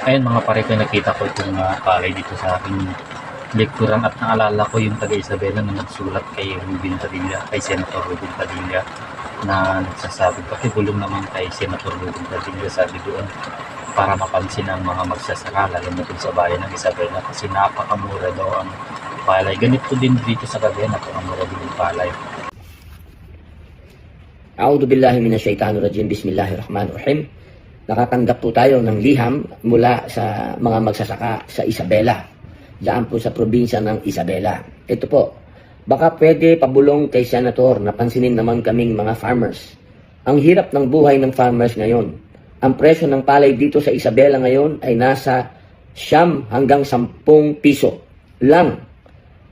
Ayun mga pare ko, nakita ko itong palay dito sa aking likuran at naalala ko yung taga Isabela na nagsulat kay Rubin Padilla, kay Senator Rubin Padilla, na nagsasabi, pakibulong naman kay Senator Rubin Padilla, sabi doon, para mapansin ang mga magsasaka lalo na dun sa bayan ng Isabela kasi napakamura daw ang palay. Ganito din dito sa Cagayan, napakamura din yung palay. A'udhu billahi minasyaitanir rajim. Bismillahirrahmanirrahim. Nakatanggap po tayo ng liham mula sa mga magsasaka sa Isabela. Diyan po sa probinsya ng Isabela. Ito po, baka pwede pabulong kay Senator na pansinin naman kaming mga farmers. Ang hirap ng buhay ng farmers ngayon. Ang presyo ng palay dito sa Isabela ngayon ay nasa 9 hanggang 10 piso lang.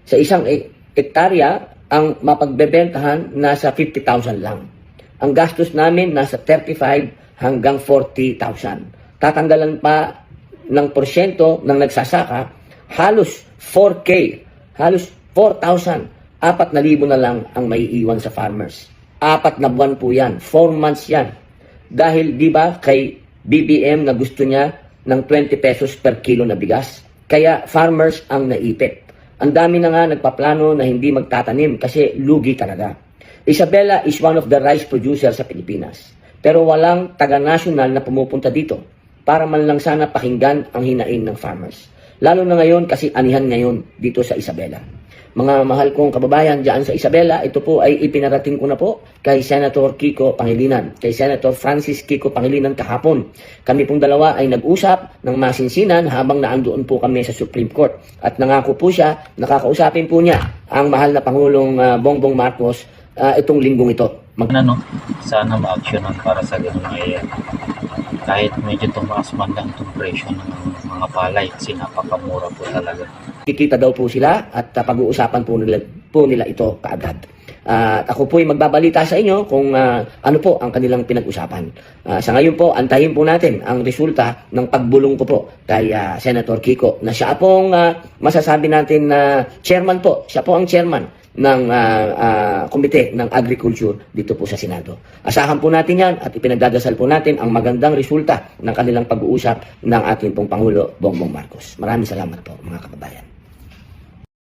Sa isang ektarya, ang mapagbebentahan nasa 50,000 lang. Ang gastos namin nasa 35 hanggang 40,000. Tatanggalan pa ng porsyento ng nagsasaka, halos 4K, halos 4,000. 4,000 na lang ang maiiwan sa farmers. 4 na buwan po yan, 4 months yan. Dahil di ba kay BBM na gusto niya ng 20 pesos per kilo na bigas, kaya farmers ang naipit. Ang dami na nga nagpaplano na hindi magtatanim kasi lugi talaga. Isabela is one of the rice producers sa Pilipinas. Pero walang taga-national na pumupunta dito para man lang sana pakinggan ang hinaing ng farmers. Lalo na ngayon kasi anihan ngayon dito sa Isabela. Mga mahal kong kababayan dyan sa Isabela, ito po ay ipinarating ko na po kay Senator Kiko Pangilinan, kay Senator Francis Kiko Pangilinan kahapon. Kami pong dalawa ay nag-usap ng masinsinan habang naandoon po kami sa Supreme Court. At nangako po siya, nakakausapin po niya ang mahal na Pangulong Bongbong Marcos itong linggong ito. Sana ma-actionan para sa ganun ay kahit medyo tumaas man lang itong presyo ng mga palay kasi napakamura po talaga. Kikita daw po sila at pag-uusapan po nila ito kaagad. At ako po ay magbabalita sa inyo kung ano po ang kanilang pinag-usapan. Sa ngayon po, antayin po natin ang resulta ng pagbulong ko po kay Senator Kiko na siya pong masasabi natin na chairman po. Siya po ang chairman ng Komite ng Agriculture dito po sa Senado. Asahan po natin yan at ipinagdadasal po natin ang magandang resulta ng kanilang pag-uusap ng ating pong Pangulo Bongbong Marcos. Maraming salamat po mga kababayan.